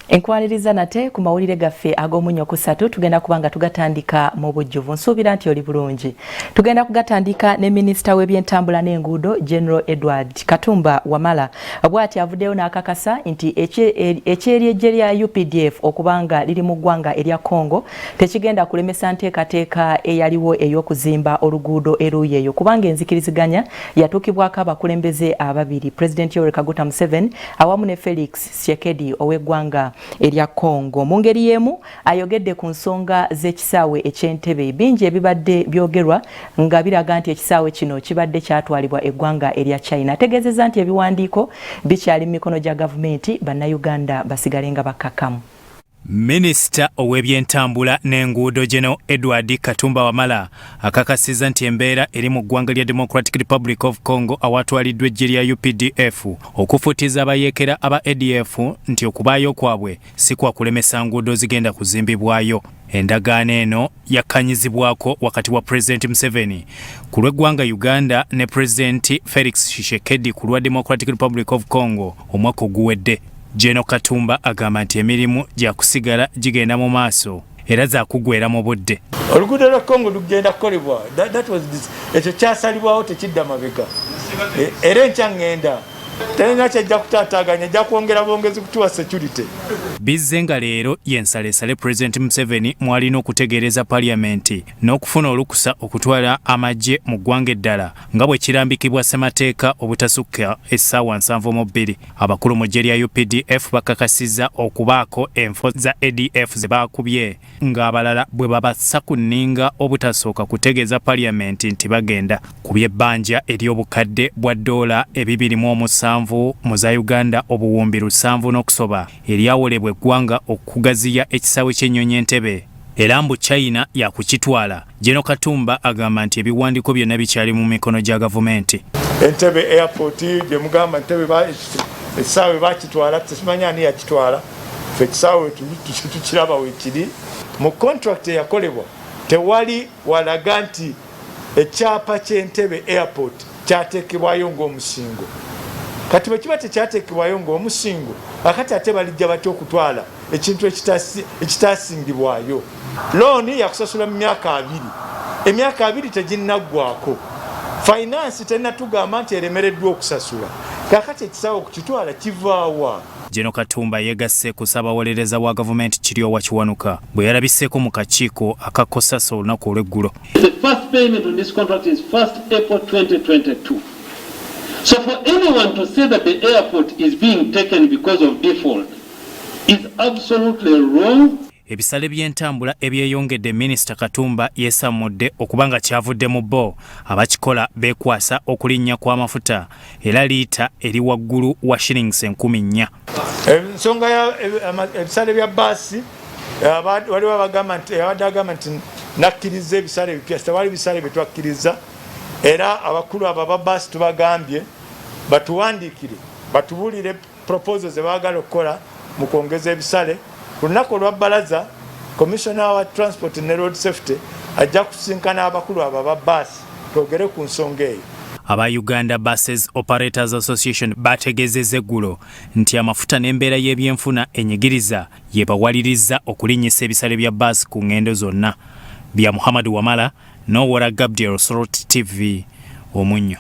Enkwaliriza nate ku mawulire gaffe ag'omunyo kusatu tugenda kubanga tugatandika mu bujjuvu. Nsuubira nti oli bulungi. Tugenda kugatandika ne Minisita w'ebyentambula n'enguudo General Edward Katumba Wamala bw'ati avuddeyo n'akakasa nti eky'eryejje lya UPDF okubanga liri mu ggwanga erya Congo tekigenda kulemesa nteekateeka eyaliwo ey'okuzimba oluguudo eruuyi eyo kubanga enzikiriziganya yatuukibwako abakulembeze ababiri President Yoweri Kaguta Museveni awamu ne Felix Tshisekedi ow'eggwanga erya Congo. Mu ngeri y'emu ayogedde ku nsonga z'ekisaawe eky'Entebbe bingi ebibadde byogerwa nga biraga nti ekisaawe kino kibadde kyatwalibwa eggwanga erya China. Ategeezezza nti ebiwandiiko bikyali mu mikono gya gavumenti bannayuganda basigale nga bakkakkamu. Minisita ow'ebyentambula n'enguudo General Edward Katumba Wamala akakasizza nti embeera eri mu ggwanga lya Democratic Republic of Congo awatwaliddwa eggye lya UPDF okufutiza abayeekera aba ADF nti okubaayo kwabwe si kwa kulemesa nguudo zigenda kuzimbibwayo. Endagaano eno yakkanyizibwako wakati wa President Museveni ku lw'eggwanga Uganda ne President Felix Tshisekedi ku lwa Democratic Republic of Congo omwaka oguwedde. General Katumba agamba nti emirimu gya kusigala gigenda mu maaso era za kugwera mu budde. Oluguudo lwa Congo lugenda kukolebwa. Ekyo kyasalibwawo tekidda mabega. Era enkya ngenda terina kyajja kutaataaganya ajja kwongera bwongezi kutuwa security. Bizze nga leero y'ensalesale President Museveni mwalina okutegeereza Parliament n'okufuna olukusa okutwala amagye mu ggwanga eddala nga bwe kirambikibwa ssemateeka obutasukka essaawa 72. Abakulu mu ggye lya UPDF bakakasizza okubaako enfo za ADF ze baakubye ng'abalala bwe babassa ku nninga obutasooka kutegeeza Parliament nti bagenda kubya ebbanja ery'obukadde bwa $200 mu za Uganda obuwumbi 7 n'okusoba eryawolebwa eggwanga okugaziya ekisaawe ky'ennyonyi Entebbe era mbu China yakukitwala. General Katumba agamba nti ebiwandiiko byonna bikyali mu mikono gya gavumenti. Entebbe airport gye mugamba Entebbe ekisaawe bakitwala tesimanya ani yakitwala ffe ekisaawe tukiraba weekiri mu contract eyakolebwa tewali walaga nti ekyapa ky'Entebbe airport kyateekebwayo ng'omusingo. Kati bwe kiba tekyateekebwayo ng'omusingo akati ate balijja batya okutwala ekintu ekitaasingibwayo. Looni yakusasula mu myaka 2. Emyaka 2 teginnaggwako. Finance tennatugamba nti eremereddwa okusasula. Kakati ekisaawe okukitwala kivaawa. General Katumba yegasse ku ssaabawolereza wa gavumenti Kiryowa Kiwanuka bwe yalabisseeko mu kakiiko akakossasa olunaku olw'eggulo. The first payment on this contract is 1st April 2022. So for anyone to say that the airport is being taken because of default is absolutely wrong. Ebisale by'entambula ebyeyongedde Minisita Katumba yeesamudde okubanga kyavudde mu bbo abakikola beekwasa okulinnya kw'amafuta era liita eri waggulu wa shillings 10,000. Ensonga ya ebisale bya baasi waliwo abagamba nti nakkiriza ebisale bipya tewali bisale bye twakkiriza era abakulu abo aba baasi tubagambye batuwandiikire batubuulire proposals ze baagala okukola mu kwongeza ebisale. Ku lunaku olwa bbalaza Commissioner wa Transport ne Road Safety ajja kusinkana abakulu abo aba baasi twogere ku nsonga eyo. Aba Uganda Buses Operators Association bategeezezza eggulo nti amafuta n'embeera y'ebyenfuna enyigiriza yeebawaliriza okulinnyisa ebisale bya baasi ku ngendo zonna. Bya Muhammad Wamala n'Owora Gabdiel Sorot TV Omunyo.